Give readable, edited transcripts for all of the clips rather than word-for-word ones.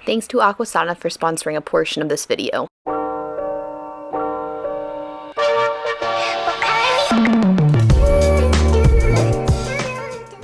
Thanks to Aquasana for sponsoring a portion of this video.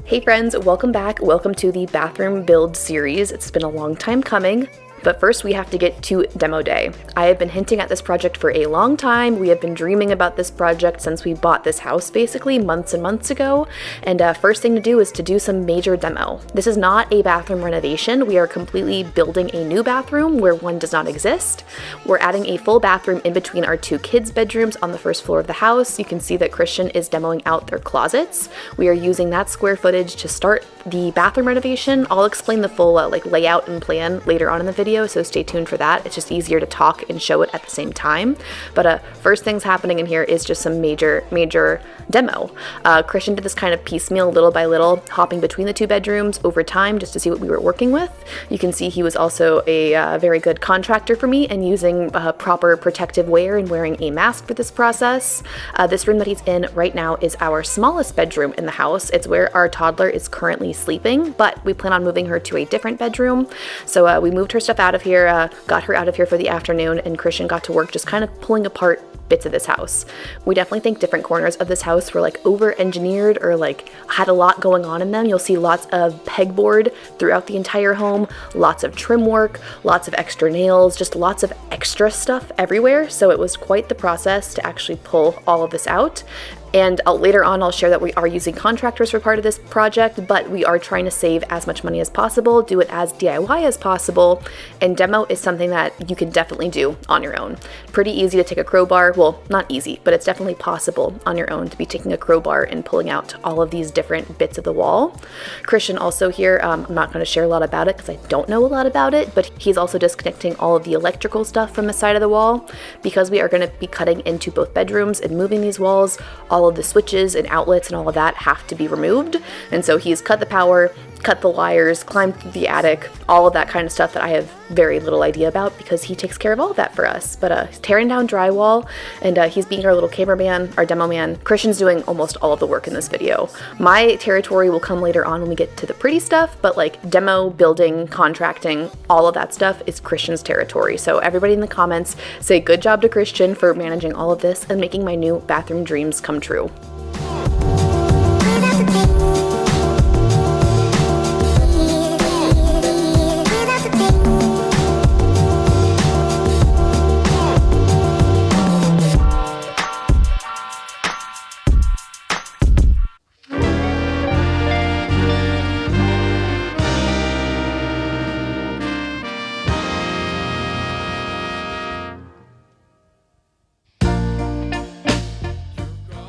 Hey friends, welcome back. Welcome to the bathroom build series. It's been a long time coming. But first we have to get to demo day. I have been hinting at this project for a long time. We have been dreaming about this project since we bought this house basically months and months ago. And first thing to do is to do some major demo. This is not a bathroom renovation. We are completely building a new bathroom where one does not exist. We're adding a full bathroom in between our two kids' bedrooms on the first floor of the house. You can see that Christian is demoing out their closets. We are using that square footage to start the bathroom renovation. I'll explain the full layout and plan later on in the video, so stay tuned for that. It's just easier to talk and show it at the same time. But first things happening in here is just some major demo. Christian did this kind of piecemeal, little by little, hopping between the two bedrooms over time just to see what we were working with. You can see he was also a very good contractor for me and using proper protective wear and wearing a mask for this process. This room that he's in right now is our smallest bedroom in the house. It's where our toddler is currently sleeping, but we plan on moving her to a different bedroom. So we moved her stuff out of here, got her out of here for the afternoon, and Christian got to work just kind of pulling apart bits of this house. We definitely think different corners of this house were over-engineered or had a lot going on in them. You'll see lots of pegboard throughout the entire home, lots of trim work, lots of extra nails, just lots of extra stuff everywhere. So it was quite the process to actually pull all of this out. And later on, I'll share that we are using contractors for part of this project, but we are trying to save as much money as possible, do it as DIY as possible, and demo is something that you can definitely do on your own. Pretty easy to take a crowbar, well, not easy, but it's definitely possible on your own to be taking a crowbar and pulling out all of these different bits of the wall. Christian also here, I'm not going to share a lot about it because I don't know a lot about it, but he's also disconnecting all of the electrical stuff from the side of the wall. Because we are going to be cutting into both bedrooms and moving these walls, all of the switches and outlets and all of that have to be removed. And so he's cut the power, cut the wires, climbed through the attic, all of that kind of stuff that I have very little idea about because he takes care of all of that for us. But he's tearing down drywall, and he's being our little cameraman, our demo man. Christian's doing almost all of the work in this video. My territory will come later on when we get to the pretty stuff, but demo, building, contracting, all of that stuff is Christian's territory. So everybody in the comments say good job to Christian for managing all of this and making my new bathroom dreams come true.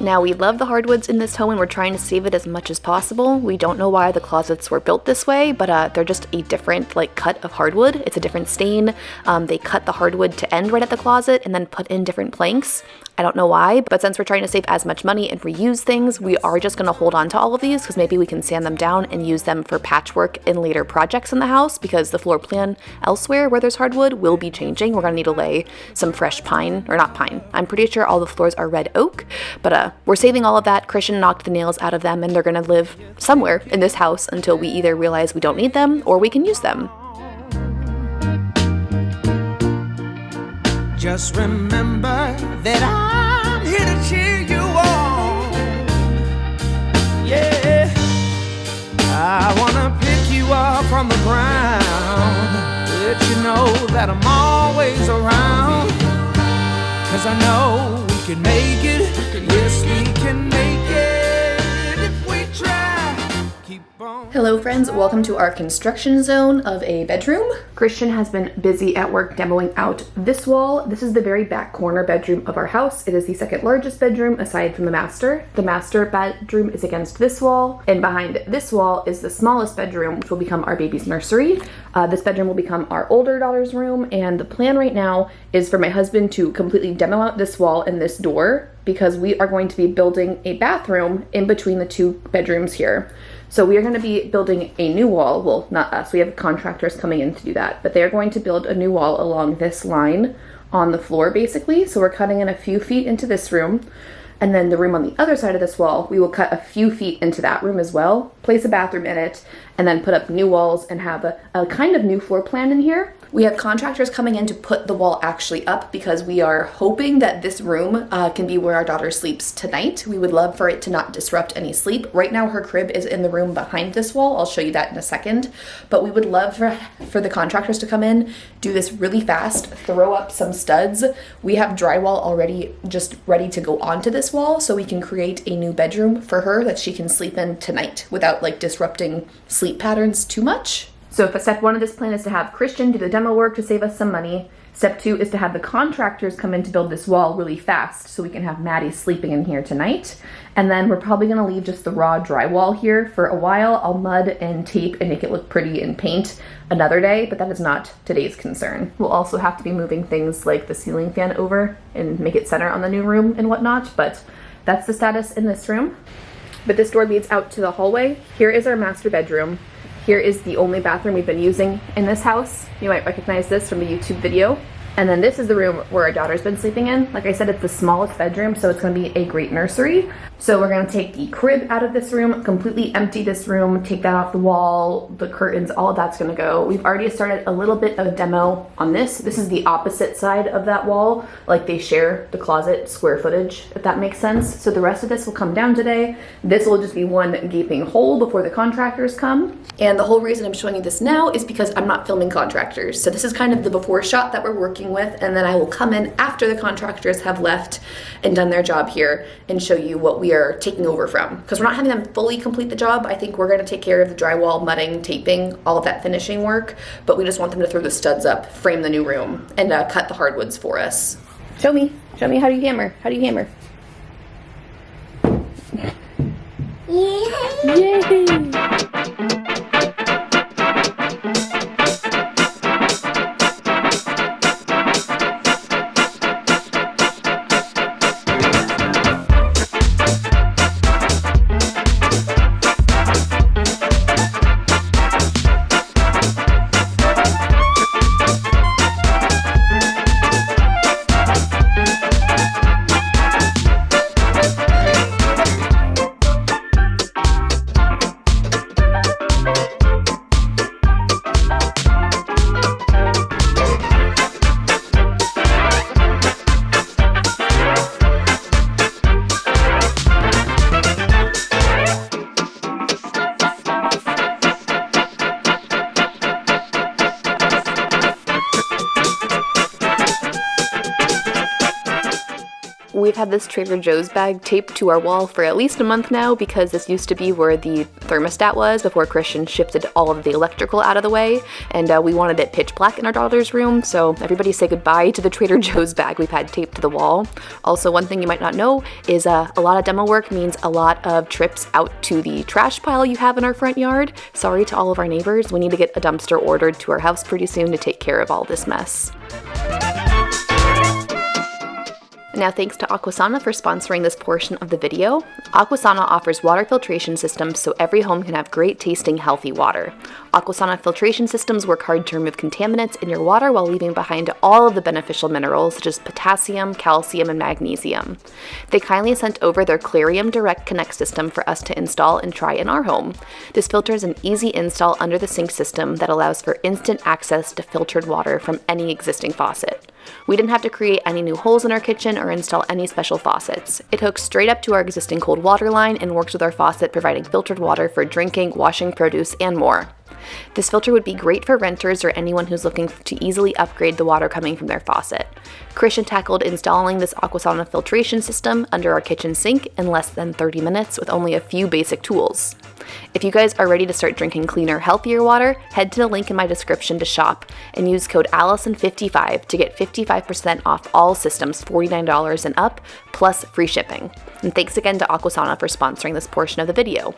Now, we love the hardwoods in this home and we're trying to save it as much as possible. We don't know why the closets were built this way, but they're just a different cut of hardwood. It's a different stain. They cut the hardwood to end right at the closet and then put in different planks. I don't know why, but since we're trying to save as much money and reuse things, we are just going to hold on to all of these because maybe we can sand them down and use them for patchwork in later projects in the house, because the floor plan elsewhere where there's hardwood will be changing. We're going to need to lay some fresh pine, or not pine. I'm pretty sure all the floors are red oak, but we're saving all of that. Christian knocked the nails out of them and they're going to live somewhere in this house until we either realize we don't need them or we can use them. Just remember that I'm here to cheer you on. Yeah, I wanna pick you up from the ground, let you know that I'm always around. 'Cause I know we can make it, yes we can make it if we try. Keep on. Hello friends, welcome to our construction zone of a bedroom. Christian has been busy at work demoing out this wall. This is the very back corner bedroom of our house. It is the second largest bedroom aside from the master. The master bedroom is against this wall, and behind this wall is the smallest bedroom, which will become our baby's nursery. This bedroom will become our older daughter's room, and the plan right now is for my husband to completely demo out this wall and this door because we are going to be building a bathroom in between the two bedrooms here. So we are going to be building a new wall. Well, not us. We have contractors coming in to do that. But they're going to build a new wall along this line on the floor, basically. So we're cutting in a few feet into this room. And then the room on the other side of this wall, we will cut a few feet into that room as well, place a bathroom in it, and then put up new walls and have a kind of new floor plan in here. We have contractors coming in to put the wall actually up because we are hoping that this room can be where our daughter sleeps tonight. We would love for it to not disrupt any sleep. Right now her crib is in the room behind this wall. I'll show you that in a second. But we would love for the contractors to come in, do this really fast, throw up some studs. We have drywall already just ready to go onto this wall so we can create a new bedroom for her that she can sleep in tonight without like disrupting sleep patterns too much. So if step 1 of this plan is to have Christian do the demo work to save us some money, step 2 is to have the contractors come in to build this wall really fast so we can have Maddie sleeping in here tonight. And then we're probably gonna leave just the raw drywall here for a while. I'll mud and tape and make it look pretty and paint another day, but that is not today's concern. We'll also have to be moving things like the ceiling fan over and make it center on the new room and whatnot, but that's the status in this room. But this door leads out to the hallway. Here is our master bedroom. Here is the only bathroom we've been using in this house. You might recognize this from the YouTube video. And then this is the room where our daughter's been sleeping in. Like I said, it's the smallest bedroom, so it's gonna be a great nursery. So we're gonna take the crib out of this room, completely empty this room, take that off the wall, the curtains, all of that's gonna go. We've already started a little bit of a demo on this. This is the opposite side of that wall. Like they share the closet square footage, if that makes sense. So the rest of this will come down today. This will just be one gaping hole before the contractors come. And the whole reason I'm showing you this now is because I'm not filming contractors. So this is kind of the before shot that we're working with, and then I will come in after the contractors have left and done their job here and show you what we are taking over from. Because we're not having them fully complete the job. I think we're gonna take care of the drywall, mudding, taping, all of that finishing work, but we just want them to throw the studs up, frame the new room, and cut the hardwoods for us. Show me how do you hammer? How do you hammer? Yay! We've had this Trader Joe's bag taped to our wall for at least a month now because this used to be where the thermostat was before Christian shifted all of the electrical out of the way, and we wanted it pitch black in our daughter's room, so everybody say goodbye to the Trader Joe's bag we've had taped to the wall. Also, one thing you might not know is a lot of demo work means a lot of trips out to the trash pile you have in our front yard. Sorry to all of our neighbors, we need to get a dumpster ordered to our house pretty soon to take care of all this mess. Now, thanks to Aquasana for sponsoring this portion of the video. Aquasana offers water filtration systems so every home can have great tasting, healthy water. Aquasana filtration systems work hard to remove contaminants in your water while leaving behind all of the beneficial minerals such as potassium, calcium, and magnesium. They kindly sent over their Clarium Direct Connect system for us to install and try in our home. This filter is an easy install under the sink system that allows for instant access to filtered water from any existing faucet. We didn't have to create any new holes in our kitchen or install any special faucets. It hooks straight up to our existing cold water line and works with our faucet, providing filtered water for drinking, washing produce, and more. This filter would be great for renters or anyone who's looking to easily upgrade the water coming from their faucet. Christian tackled installing this Aquasana filtration system under our kitchen sink in less than 30 minutes with only a few basic tools. If you guys are ready to start drinking cleaner, healthier water, head to the link in my description to shop and use code Allison55 to get 55% off all systems $49 and up, plus free shipping. And thanks again to Aquasana for sponsoring this portion of the video.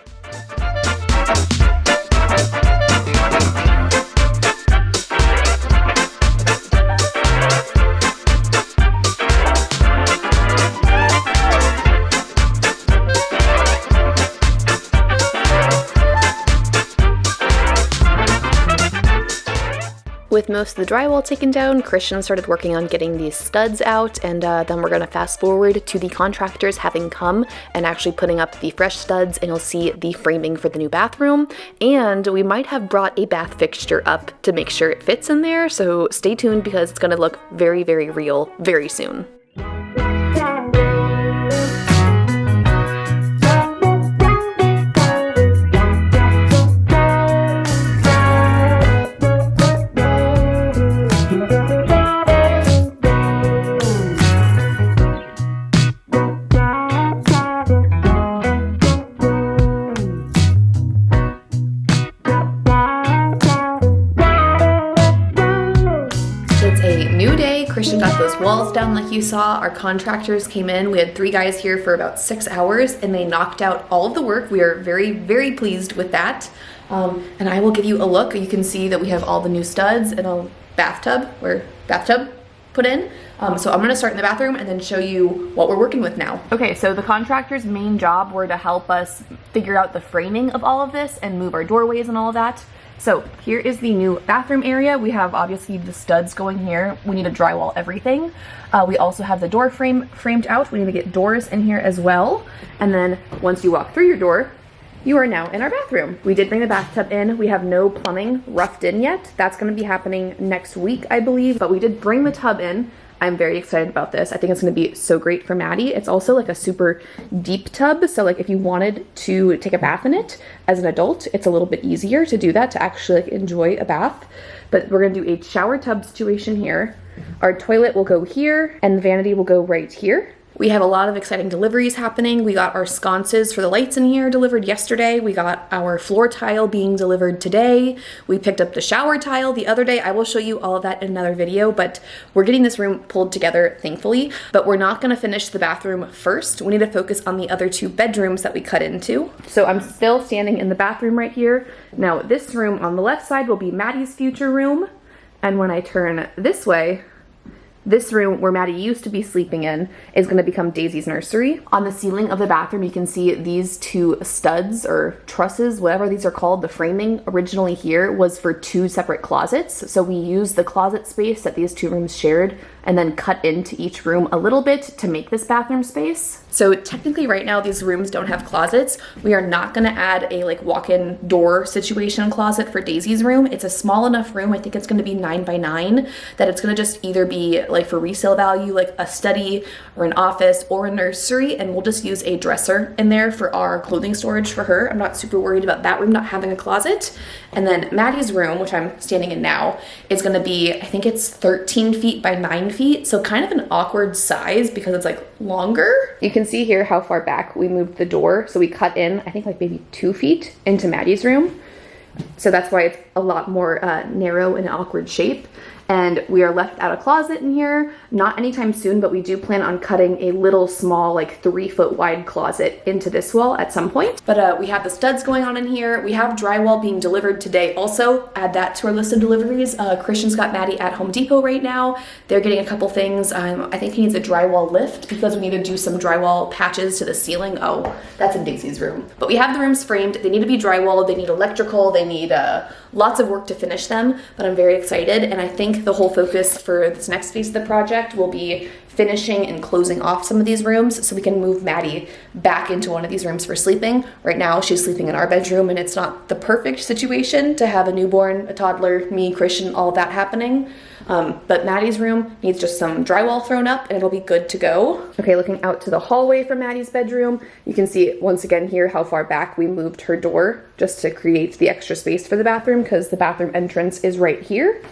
With most of the drywall taken down, Christian started working on getting these studs out, and then we're gonna fast forward to the contractors having come and actually putting up the fresh studs, and you'll see the framing for the new bathroom, and we might have brought a bath fixture up to make sure it fits in there, so stay tuned because it's gonna look very, very real very soon. Christian got those walls down like you saw. Our contractors came in. We had 3 guys here for about 6 hours and they knocked out all of the work. We are very, very pleased with that. And I will give you a look. You can see that we have all the new studs and a bathtub put in. So I'm gonna start in the bathroom and then show you what we're working with now. Okay, so the contractor's main job were to help us figure out the framing of all of this and move our doorways and all of that. So here is the new bathroom area. We have obviously the studs going here. We need to drywall everything. We also have the door framed out. We need to get doors in here as well. And then once you walk through your door, you are now in our bathroom. We did bring the bathtub in. We have no plumbing roughed in yet. That's gonna be happening next week, I believe, but we did bring the tub in. I'm very excited about this. I think it's gonna be so great for Maddie. It's also like a super deep tub. So like if you wanted to take a bath in it as an adult, it's a little bit easier to do that, to actually like enjoy a bath. But we're gonna do a shower tub situation here. Our toilet will go here and the vanity will go right here. We have a lot of exciting deliveries happening. We got our sconces for the lights in here delivered yesterday. We got our floor tile being delivered today. We picked up the shower tile the other day. I will show you all of that in another video, but we're getting this room pulled together, thankfully. But we're not gonna finish the bathroom first. We need to focus on the other 2 bedrooms that we cut into. So I'm still standing in the bathroom right here. Now this room on the left side will be Maddie's future room. And when I turn this way, this room where Maddie used to be sleeping in is going to become Daisy's nursery. On the ceiling of the bathroom, you can see these 2 studs or trusses, whatever these are called. The framing originally here was for 2 separate closets. So we used the closet space that these 2 rooms shared and then cut into each room a little bit to make this bathroom space. So technically right now these rooms don't have closets. We are not gonna add a like walk-in door situation closet for Daisy's room. It's a small enough room, I think it's gonna be 9 by 9, that it's gonna just either be like for resale value, like a study or an office or a nursery, and we'll just use a dresser in there for our clothing storage for her. I'm not super worried about that room not having a closet. And then Maddie's room, which I'm standing in now, is gonna be, I think it's 13 feet by 9 feet, so kind of an awkward size because it's like longer. You can see here how far back we moved the door. So we cut in, I think like maybe 2 feet into Maddie's room. So that's why it's a lot more narrow and awkward shape. And we are left out a closet in here, not anytime soon, but we do plan on cutting a little small, like 3-foot wide closet into this wall at some point. But we have the studs going on in here. We have drywall being delivered today. Also, add that to our list of deliveries. Christian's got Maddie at Home Depot right now. They're getting a couple things. I think he needs a drywall lift because we need to do some drywall patches to the ceiling. Oh, that's in Daisy's room. But we have the rooms framed. They need to be drywalled. They need electrical. They need lots of work to finish them, but I'm very excited. And I think the whole focus for this next phase of the project will be finishing and closing off some of these rooms so we can move Maddie back into one of these rooms for sleeping. Right now she's sleeping in our bedroom and it's not the perfect situation to have a newborn, a toddler, me, Christian, all of that happening. But Maddie's room needs just some drywall thrown up and it'll be good to go. Okay, looking out to the hallway from Maddie's bedroom, you can see once again here how far back we moved her door just to create the extra space for the bathroom because the bathroom entrance is right here.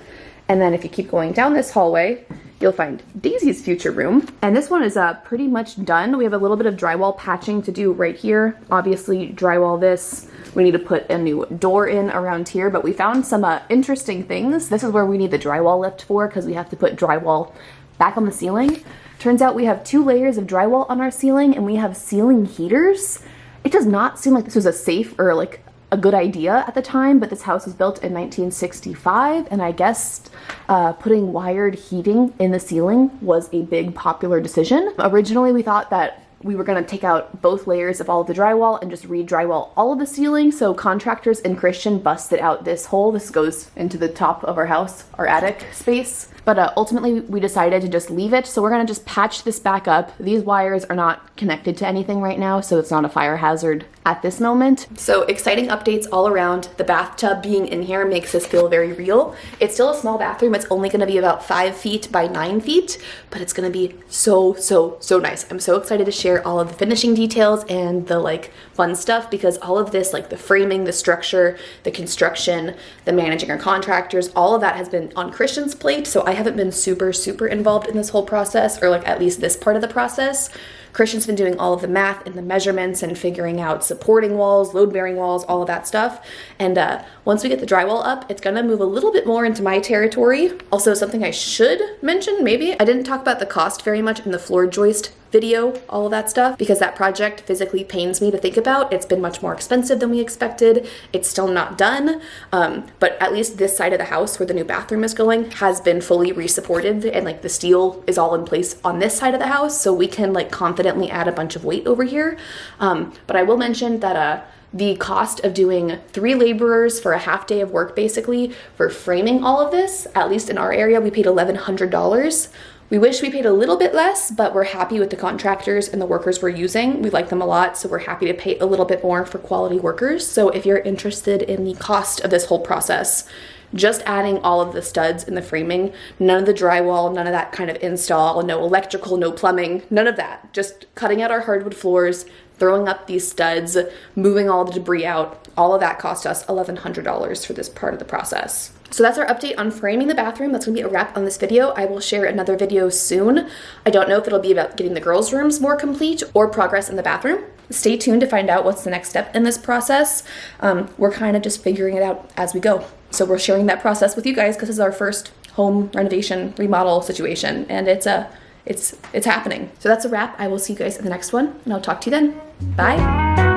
And then if you keep going down this hallway, you'll find Daisy's future room. And this one is pretty much done. We have a little bit of drywall patching to do right here. Obviously drywall this. We need to put a new door in around here, but we found some interesting things. This is where we need the drywall lift for because we have to put drywall back on the ceiling. Turns out we have 2 layers of drywall on our ceiling and we have ceiling heaters. It does not seem like this was a safe or like a good idea at the time, but this house was built in 1965 and I guess putting wired heating in the ceiling was a big popular decision. Originally we thought that we were gonna take out both layers of all of the drywall and just re-drywall all of the ceiling. So contractors and Christian busted out this hole. This goes into the top of our house, our attic space. But ultimately we decided to just leave it. So we're gonna just patch this back up. These wires are not connected to anything right now, so it's not a fire hazard at this moment. So exciting updates all around. The bathtub being in here makes this feel very real. It's still a small bathroom. It's only gonna be about 5 feet by 9 feet, but it's gonna be so nice. I'm so excited to share all of the finishing details and the like fun stuff, because all of this, like the framing, the structure, the construction, the managing our contractors, all of that has been on Christian's plate. So I haven't been super involved in this whole process, or like at least this part of the process. Christian's been doing all of the math and the measurements and figuring out supporting walls, load-bearing walls, all of that stuff. And once we get the drywall up, it's gonna move a little bit more into my territory. Also, something I should mention, maybe, I didn't talk about the cost very much in the floor joist video, all of that stuff, because that project physically pains me to think about. It's been much more expensive than we expected. It's still not done, but at least this side of the house where the new bathroom is going has been fully re-supported, and like the steel is all in place on this side of the house, so we can like confidently add a bunch of weight over here. But I will mention that the cost of doing 3 laborers for a half day of work basically for framing all of this, at least in our area, we paid $1,100. We wish we paid a little bit less, but we're happy with the contractors and the workers we're using. We like them a lot, so we're happy to pay a little bit more for quality workers. So if you're interested in the cost of this whole process, just adding all of the studs and the framing, none of the drywall, none of that kind of install, no electrical, no plumbing, none of that. Just cutting out our hardwood floors, throwing up these studs, moving all the debris out, all of that cost us $1,100 for this part of the process. So that's our update on framing the bathroom. That's gonna be a wrap on this video. I will share another video soon. I don't know if it'll be about getting the girls' rooms more complete or progress in the bathroom. Stay tuned to find out what's the next step in this process. We're kind of just figuring it out as we go. So we're sharing that process with you guys because this is our first home renovation remodel situation, and it's happening. So that's a wrap. I will see you guys in the next one, and I'll talk to you then. Bye.